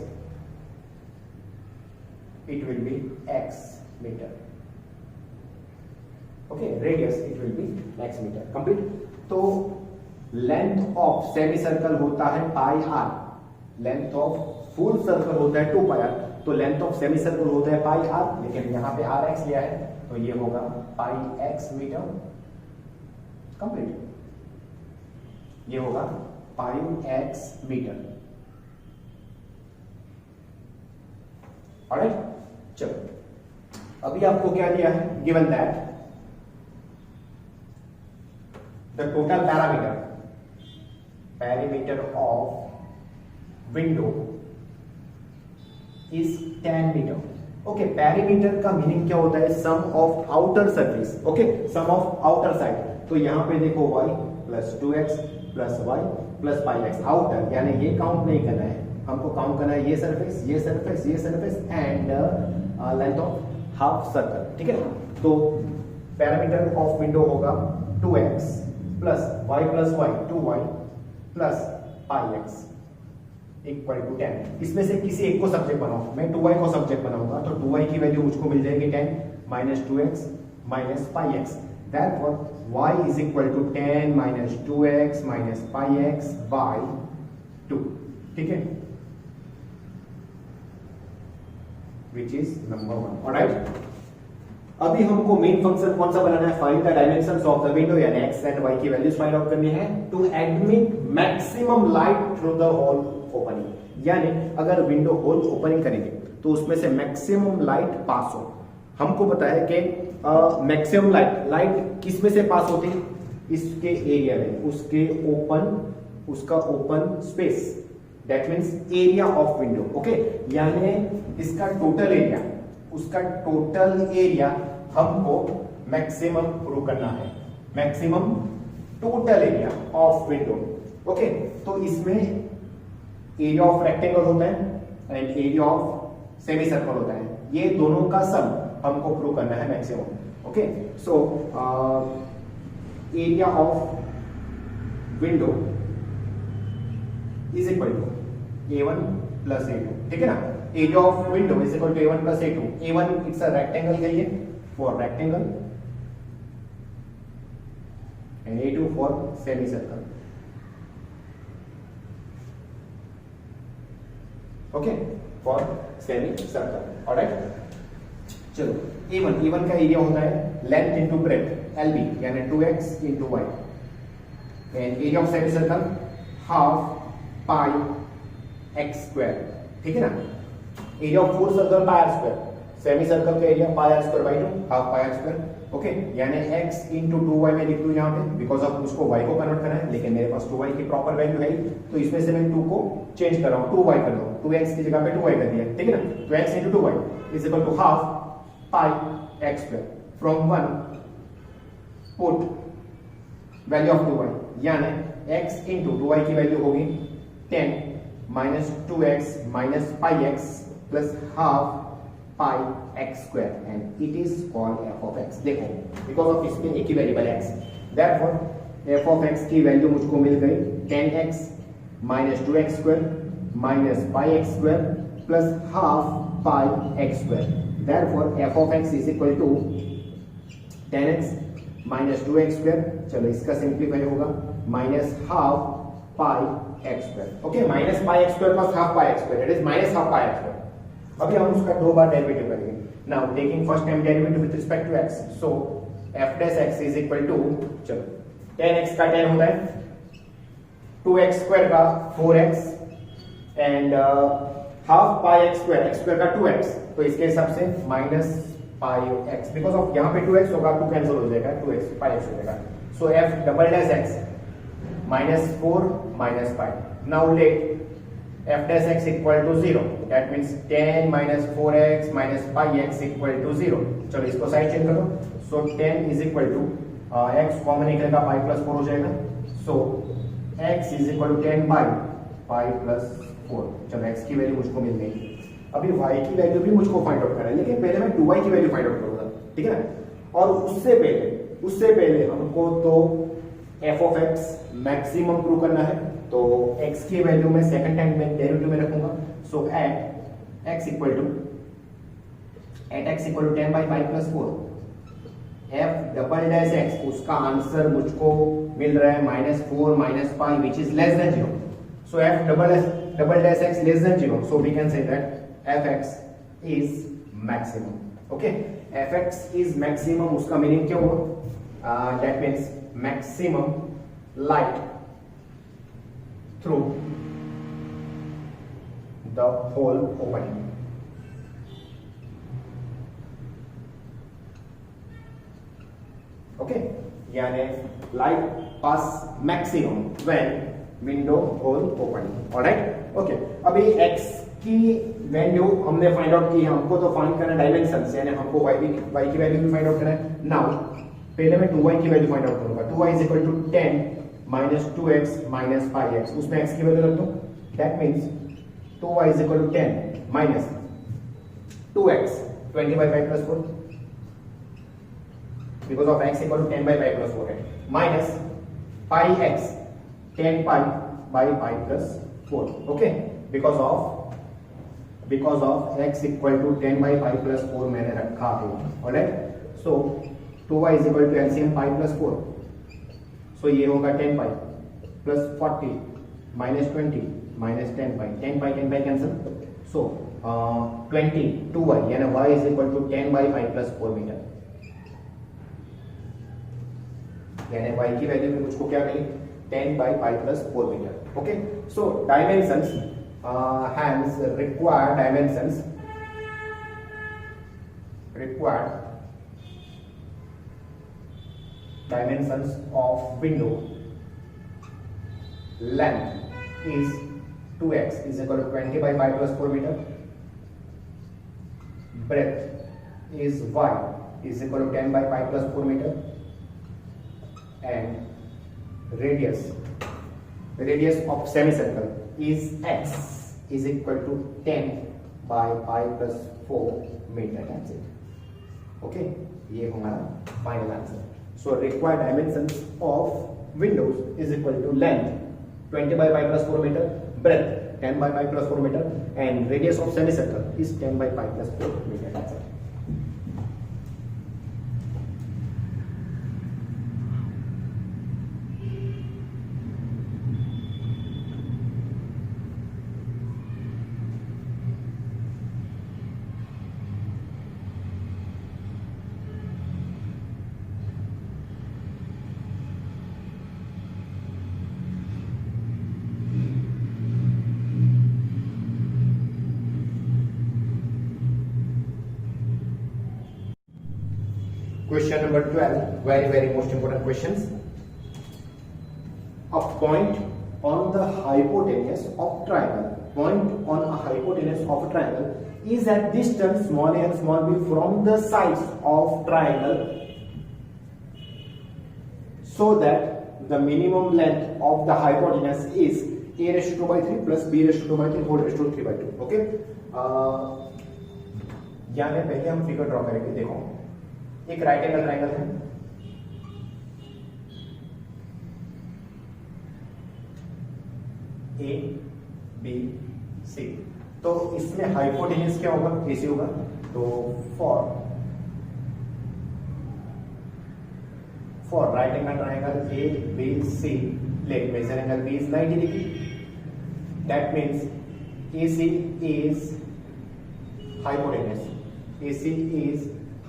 it will be x meter. Okay, radius it will be x meter. Complete. तो length of semi circle होता है pi r, length of full circle होता है 2 pi r, तो length of semi circle होता है pi are, लेकिन यहां पे आर एक्स लिया है तो ये होगा पाई एक्स मीटर. कंप्लीट. ये होगा पाई एक्स मीटर. ऑलराइट, चलो अभी आपको क्या दिया है, given that the total perimeter of window is 10 meter. Okay, perimeter का मीनिंग क्या होता है, sum of outer surface. Okay, sum of outer side. तो यहां पे देखो y plus 2x plus y plus pi x outer, यानी ये काउंट नहीं करना है, हमको काउंट करना है ये सरफेस, ये सरफेस, ये surface and length of half circle. ठीक है, तो पैरामीटर ऑफ विंडो होगा 2x plus y plus y 2y plus pi x equal to 10. इसमें से किसी एक को सब्जेक्ट बनाओ. मैं 2y को सब्जेक्ट बनाऊंगा तो 2y की वैल्यू मुझको मिल जाएगी 10 minus 2x minus pi x. Therefore y is equal to 10 minus 2x minus pi x by 2. ठीक है, विच इज नंबर 1. ऑलराइट, अभी हमको मेन फंक्शन कौन सा बनाना है, find the dimensions of the window, यानी x एंड y की वैल्यूज फाइंड आउट करनी है to admit maximum light through the whole opening. यानी अगर विंडो होल ओपनिंग करेंगे तो उसमें से मैक्सिमम लाइट पास हो. हमको पता है कि मैक्सिमम लाइट किस में से पास होती है, इसके एरिया में, उसका open space, that means area of window. Okay, यानी इसका टोटल एरिया, उसका टोटल एरिया हमको मैक्सिमम प्रूव करना है, maximum total area of window. Okay, तो इसमें एरिया ऑफ रेक्टेंगल होता है and area of semi circle होता है, ये दोनों का सम हमको प्रूव करना है maximum. Okay, so area of window is equal to A1 plus A2. ठीक है ना, area of window is equal to A1 plus A2. A1 it's a rectangle के लिए, for rectangle, and A2 for semi circle. Okay, for semi circle. Alright, चलो A1 का area होता है length into breadth LB, यानी 2x into y, and area of semi circle half pi x square. ठीक है ना, area of full circle pi r square, semi circle का area pi r square by 2, half pi r square. Okay, यानी x into 2y में लिख दूं यहाँ पे, बिकॉज ऑफ उसको y को कन्वर्ट करना है, लेकिन मेरे पास 2y की प्रॉपर वैल्यू है, तो इसमें से मैं 2 को चेंज कर रहा हूँ, 2y कर रहा हूँ, 2x की जगह पे 2y कर दिया. ठीक है ना, तो x into 2y is equal to half pi x square. From 1 put value of 2y, यानी x इंटू 2y की वैल्यू होगी 10 minus 2x minus pi x plus half pi x square, and it is called f of x. देखो, because of इसमें एक ही variable है x, therefore f of x की value मुझको मिल गई 10x minus 2x square minus pi x square plus half pi x square. Therefore f of x is equal to 10x minus 2x square, चलो इसका simplify होगा minus half pi x square. Okay, minus pi x square plus half pi x square, it is minus half pi x square. अभी हम उसका 2 बार derivative करेंगे. Now taking first time derivative with respect to x, so f dash x is equal to, चलो 10x का 10 होता है, 2x square का 4x and half pi x square का 2x, तो इसके हिसाब से minus pi x, because of यहाँ पे 2x होगा, 2 कैंसिल हो जाएगा, 2x पाई x हो जाएगा. सो f double dash x minus 4 minus pi. Now let f dash x equal to 0, that means 10 minus 4x minus pi x equal to 0. चलो इसको side change करो, so 10 is equal to x common निकलेगा, pi plus 4 हो जाएगा, so x is equal to 10 by pi plus 4. चलो x की value मुझको मिल गई. अभी y की वैल्यू भी मुझको फाइंड आउट करना है, लेकिन पहले मैं 2y की वैल्यू फाइंड आउट करूंगा. ठीक है ना, और उससे पहले हमको तो f of x maximum prove करना है, तो एक्स की वैल्यू में सेकंड टाइम में डेरिवेटिव में रखूंगा। So at x equal to 10 by pi plus 4 F double dash x, उसका आंसर मुझको मिल रहा है -4 minus pi which is less than 0। So F double dash x less than 0, so we can say that F x is maximum. Okay, F x is maximum, उसका meaning क्या हुआ? That means maximum light through the whole opening. Okay, यानी light pass maximum when window whole opening. Alright, okay, अभी x की value हमने find out की है, हमको तो फाइंड करना डायमेंशंस, यानी हमको y की वैल्यू भी फाइंड आउट करना है। नाउ पहले मैं 2y की वैल्यू फाइंड आउट करूंगा। 2y is equal to 10 minus 2x minus 5x, उसमें x की वैल्यू रख दूं। That means 2y is equal to 10 minus 2x 20 by 5 plus 4, because of x equal to 10 by pi plus 4 है, minus pi x 10 pi by pi plus 4, okay, because of x equal to 10 by pi plus 4 मैंने रखा है। alright, so 2y is equal to LCM pi plus 4, so ये होगा 10 pi plus 40 minus 20 minus 10 pi cancel, so 20 2y यानी y is equal to 10 by pi plus 4 metre, यानी y की value में मुझको क्या मिली? 10 by pi plus 4 metre. Okay, so dimensions hence required dimensions of window length is 2x is equal to 20 by pi plus 4 meter, breadth is y is equal to 10 by pi plus 4 meter, and radius of semicircle is x is equal to 10 by pi plus 4 meter. That's it. Okay, ये हमारा final answer. So required dimensions of windows is equal to length 20 by pi plus 4 meter, breadth 10 by pi plus 4 meter, and radius of semicircle is 10 by pi plus 4 meter. That's it. Question number 12, very most important questions. A point on the hypotenuse of triangle is at distance small a and small b from the sides of triangle, so that the minimum length of the hypotenuse is a raised to 2 by 3 plus b raised to 2 by 3 whole raised to 3 by 2. Okay, यानी पहले हम figure draw करेंगे। देखो, एक right angle triangle है, ए B सी, तो इसमें hypotenuse क्या होगा? AC होगा। तो for right angle triangle A B C, let measure angle B is 90 degree, that means AC is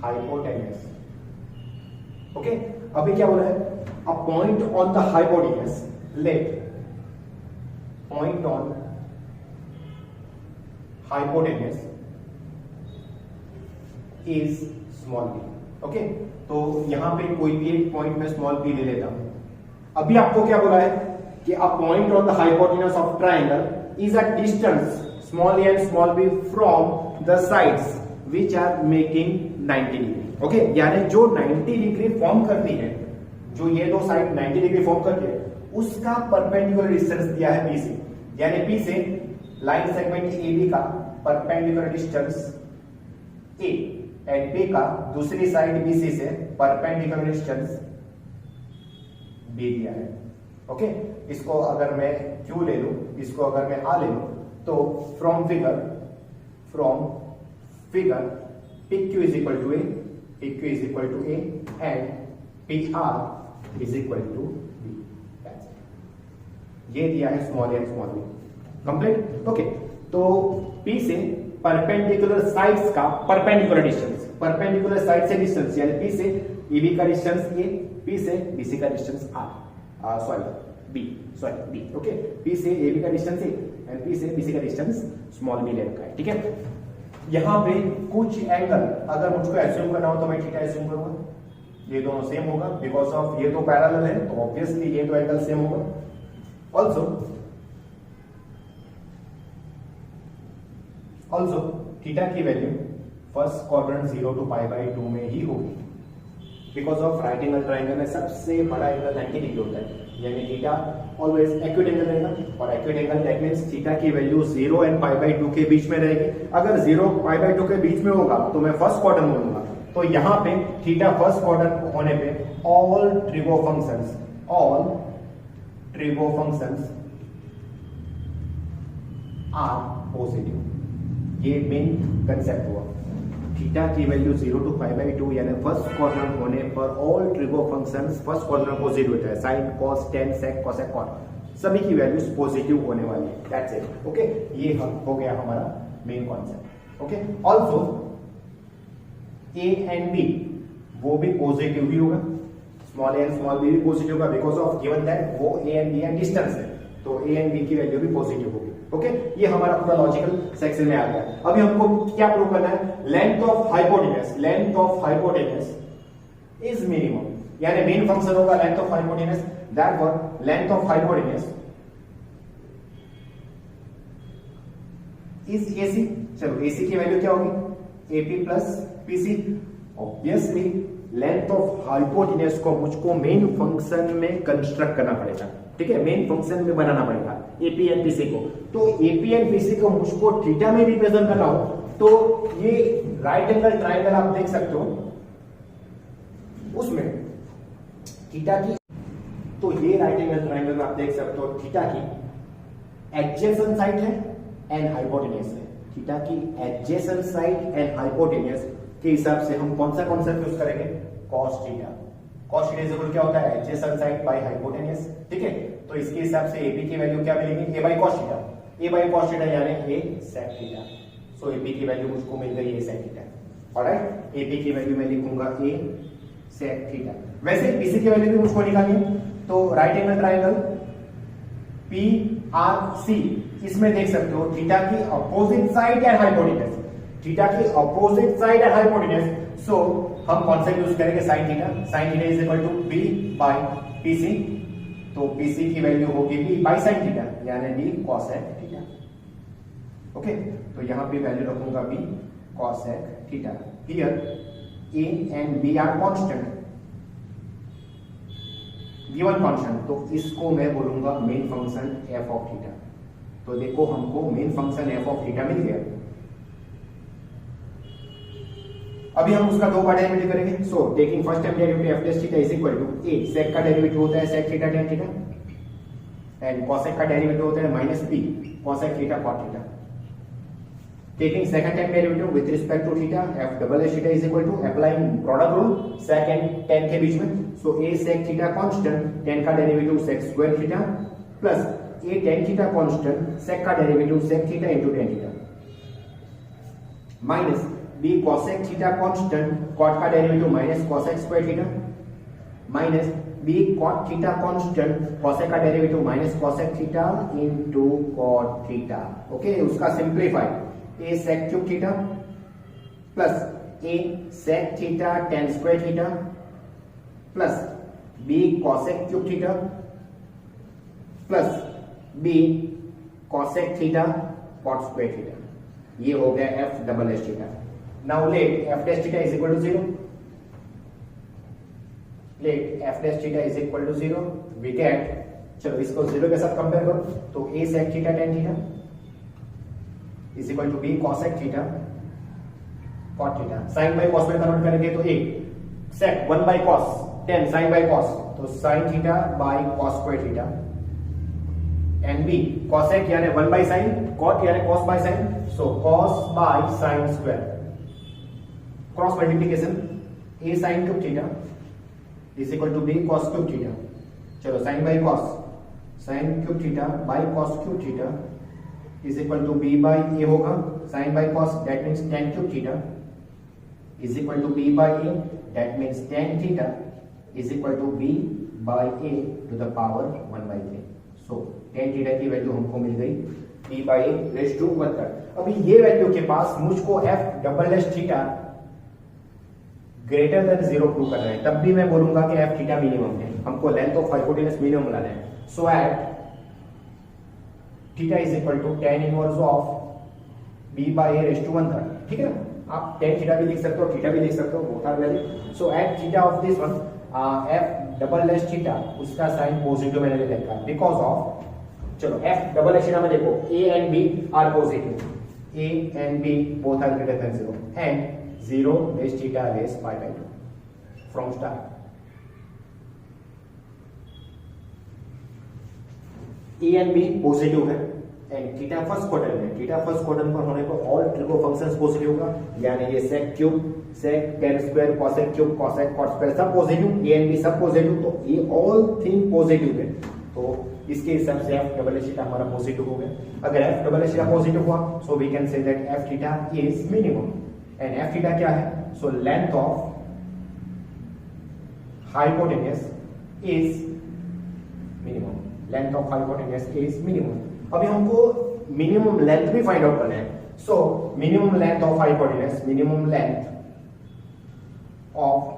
hypotenuse। Okay, अभी क्या बोला है? A point on the hypotenuse, let point on hypotenuse is small b। Okay, तो यहां पे कोई भी एक पॉइंट में स्मॉल b ले लेता हूं। अभी आपको क्या बोला है कि a point on the hypotenuse of triangle is a distance small a and small b from the sides which are making 90 degree. Okay, यानी जो 90 डिग्री फॉर्म करती है, जो ये दो साइड 90 डिग्री फॉर्म करती है, उसका परपेंडिकुलर डिस्टेंस दिया है P से, यानी P से लाइन सेगमेंट AB का perpendicular distance A and P का दूसरी साइड बीसी से परपेंडिकुलर डिस्टेंस बी दिया है। ओके, इसको अगर मैं क्यू ले लूं, इसको अगर मैं आ ले लूं, तो from figure P Q is equal to a, P Q is equal to a and P R is equal to b. ये दिया है small a small b. Complete. Okay, तो पी से परपेंडिकुलर साइड्स का परपेंडिकुलर डिस्टेंस, परपेंडिकुलर साइड से distance यानी P से EB का डिस्टेंस ए, पी से बीसी का distance R, sorry b. Okay, P से एबी का डिस्टेंस ए एंड पी से बीसी का डिस्टेंस स्मॉल बी लेंथ का है। ठीक है, यहां पे कुछ एंगल अगर मुझको एज्यूम करना हो तो मैं थीटा एज्यूम करूंगा, ये दोनों सेम होगा बिकॉज ऑफ ये तो पैरेलल है तो ऑब्वियसली ये तो एंगल सेम होगा। ऑल्सो थीटा की वैल्यू फर्स्ट क्वाड्रेंट 0 to π/2 में ही होगी because of right angle triangle में सबसे बड़ा एंगल 90 डिग्री होता है, यानी थीटा ऑलवेज एक्यूट एंगल रहेगा और acute angle that means theta की वैल्यू 0 and π/2 के बीच में रहेगी। अगर 0 π/2 के बीच में होगा तो मैं फर्स्ट क्वाड्रेंट बोलूंगा, तो यहां पे थीटा फर्स्ट क्वाड्रेंट होने पे all trigo functions are positive. ये मेन कंसेप्ट हुआ। थीटा की वैल्यू 0 to π/2 यानी फर्स्ट क्वाड्रेंट होने पर all trigo functions first quadrant positive होता है, sine cos tan sec cosec cot सभी की वैल्यूज पॉजिटिव होने वाली है। That's it. ओके, ये हो गया हमारा main concept. Okay, also a and b वो भी पॉजिटिव ही होगा, small a and small b भी पॉजिटिव होगा बिकॉज ऑफ गिवन दैट वो a and b and distance है, तो ए एंड बी की वैल्यू भी पॉजिटिव होगी। ओके, ये हमारा पूरा लॉजिकल सेक्शन में आ गया। अभी हमको क्या प्रूव करना है? Length of hypotenuse is minimum, यानी मेन फंक्शन होगा length of hypotenuse, therefore length of hypotenuse is AC. चलो एसी की वैल्यू क्या होगी? AP plus PC. Obviously length of hypotenuse को मुझको मेन फंक्शन में कंस्ट्रक्ट करना पड़ेगा। ठीक है, मेन फंक्शन में बनाना पड़ेगा एपी एंड पीसी को। तो एपी एंड पीसी को मुझको थीटा में रिप्रेजेंट करना हो तो ये राइट एंगल ट्राइंगल आप देख सकते हो, उसमें थीटा की, तो ये राइट एंगल ट्राइंगल में आप देख सकते हो थीटा की एडजेसेंट साइड है एंड हाइपोटेनस है। थीटा की एडजेसेंट साइड एंड हाइपोटेनस के हिसाब से हम कौन सा कॉन्सेप्ट यूज करेंगे? Cos theta. Cos theta equal क्या होता है? Adjacent side by hypotenuse. ठीक है, तो इसके हिसाब से एपी की वैल्यू क्या मिलेगी? A by cos theta. A by cos theta यानी A sec theta. So AP की वैल्यू मुझको मिल गई A sec theta. Alright, AP की वैल्यू मैं लिखूंगा ए सेक थीटा। वैसे पीसी की वैल्यू भी मुझको निकालनी है, तो right angle triangle P R C, इसमें देख सकते हो थीटा की opposite side and hypotenuse, theta की opposite side and hypotenuse. So हम कॉन्सेप्ट यूज करेंगे sine theta. Sine theta is equal to B by PC, तो पीसी की वैल्यू होगी बी बाय साइन थीटा यानी बी कॉसेक थीटा। ओके, तो यहां पे वैल्यू रखूंगा B cosec theta. Here A and B are constant, given constant, तो इसको मैं बोलूंगा main function F of theta. तो देखो हमको main function F of theta मिल गया। अभी हम उसका दो बार डेरिवेटिव करेंगे। So taking first time derivative F test theta is equal to A sec का डेरिवेटिव होता है sec theta tan theta and cosec का डेरिवेटिव होता है minus B cosec theta cot theta. Taking second time derivative with respect to theta F double H theta is equal to applying product rule sec and tan के बीच में। So A sec theta constant, tan का derivative sec square theta plus A tan theta constant, सेक का derivative sec theta into tan theta minus B cosec theta constant, cot का derivative minus cosec square theta minus B cot theta constant, cosec का derivative minus cosec theta into cot theta. Okay, उसका simplify a sec cube theta plus a sec theta tan square theta plus b cosec cube theta plus b cosec theta cot square theta. ये हो गया f double H theta. Now let f dash theta is equal to 0. Let f dash theta is equal to 0. We get, चलो इसको 0 के साथ compare करो तो a sec theta tan theta is equal to b cosec theta cot theta, sin by cos में convert करेंगे तो a sec 1 by cos 10 sin by cos, तो sin theta by cos square theta, and b cosec यानी 1 by sin, cot यानी cos by sin, so cos by sin square, cross multiplication a sin cube theta is equal to b cos cube theta, चलो sin by cos sin cube theta by cos cube theta is equal to b by a होगा, sin by cos that means tan cube theta is equal to b by a, that means tan theta is equal to b by a to the power 1 by 3, so tan theta की value हमको मिल गई b by a raise to 1 तक। अभी ये वैल्यू के पास मुझको f double dash theta greater than 0 prove करना है, तब भी मैं बोलूंगा कि f थीटा मिनिमम है, हमको लेंथ ऑफ हाइपोटेनस मिनिमम लाना है, so at theta is equal to tan inverse of b by a raise to 1 तक, ठीक है ना। आप tan थीटा भी लिख सकते हो, थीटा भी लिख सकते हो, both are valid, so at theta of this one f double dash theta उसका साइन पॉजिटिव मैंने ले रखा बिकॉज ऑफ, चलो f डबल डैश थीटा में देखो a and b are positive, a and b both are greater than 0 and 0 dash theta raise pi by 2 from start. A and B positive है and theta first quadrant में, theta first quadrant पर होने पर all trigo functions positive होगा, यानी ये sec cube, sec tan square, cosec cube, cosec cot square सब positive, A and B सब पॉजिटिव, तो ये ऑल थिंग पॉजिटिव है, तो इसके हिसाब से f डबल थीटा हमारा पॉजिटिव हो गया। अगर f डबल थीटा पॉजिटिव हुआ so we can say that f theta is minimum, and f theta क्या है, so length of hypotenuse is minimum, length of hypotenuse is minimum. अभी हमको minimum length भी फाइंड आउट करना है, so minimum length of hypotenuse, minimum length of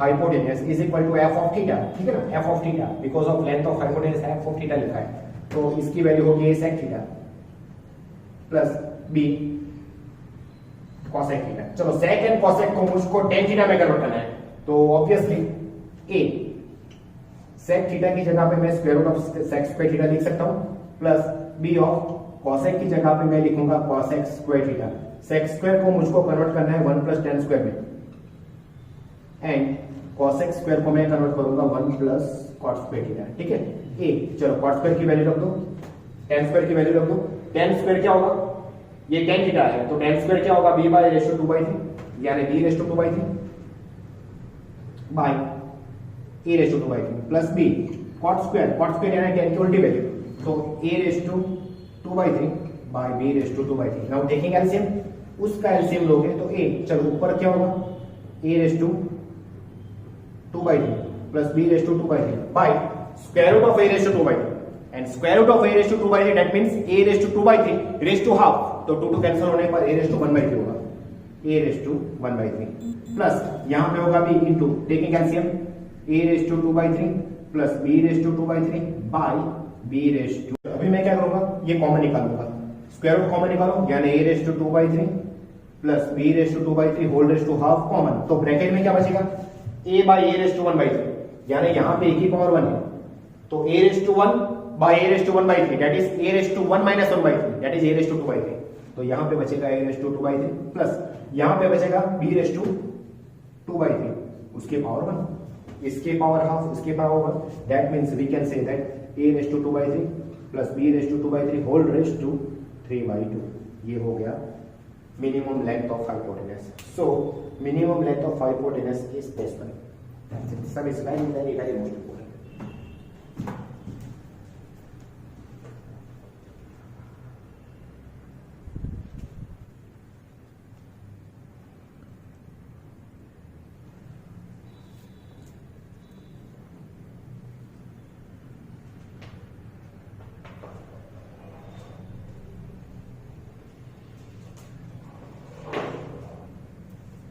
hypotenuse is equal to f of theta, ठीक है ना, f of theta because of length of hypotenuse f of theta लिखा है, तो इसकी वैल्यू होगी sec theta plus b cosec theta. चलो sec and cosec को मुझको tan थीटा में कन्वर्ट करना है, तो ऑब्वियसली a sec थीटा की जगह पे मैं square root of sec square theta लिख सकता हूं, प्लस b ऑफ cosec की जगह पे मैं लिखूंगा cosec square theta. sec square को मुझको कन्वर्ट करना है 1 प्लस tan स्क्वायर में, एंड cosec स्क्वायर को मैं कन्वर्ट करूंगा 1 प्लस cot स्क्वायर थीटा, ठीक है। a चलो cot स्क्वायर की वैल्यू रख दो, tan स्क्वायर की वैल्यू रख दो, tan स्क्वायर क्या होगा, ये tan थीटा है तो tan स्क्वायर क्या होगा, b बाय रेशियो 2/3 यानी b ratio 2/3 by a ratio 2/3 plus b cot square यानी tan की उल्टी वैल्यू, तो a ratio 2/3 by b ratio 2/3। Now taking LCM, उसका एलसीएम लोगे तो a, चलो ऊपर क्या होगा, a ratio 2/3 plus b ratio 2/3 by square root of a ratio 2/3, and square root of a ratio 2/3 that means a ratio 2/3 ratio to half, तो 2 to cancel होने पर a रेशियो 1/3 होगा, a रेशियो 1/3 प्लस यहां पे होगा b into taking LCM a ratio 2/3 plus b ratio 2/3 by b ratio, अभी मैं क्या करूंगा, ये कॉमन निकालूंगा, स्क्वायर रूट कॉमन निकालो यानी a ratio 2/3 plus b ratio 2/3 whole ratio half common, तो ब्रैकेट में क्या बचेगा, a बाय a रेशियो 1/3 यानी यहां पे a की पावर 1 है, तो a ratio 1 by a ratio 1/3 that is a ratio 1 minus 1/3 that is a ratio 2/3, तो यहां पे बचेगा a रेशियो 2/3 प्लस यहां पे बचेगा b रेशियो 2/3 उसके पावर 1, इसके पावर हाफ, उसके power 1, that means we can say that a ratio 2/3 plus b ratio 2/3 whole ratio 3/2, ये हो गया minimum length of hypotenuse. So minimum length of hypotenuse is this one. That's it. Sum is very, very, very important.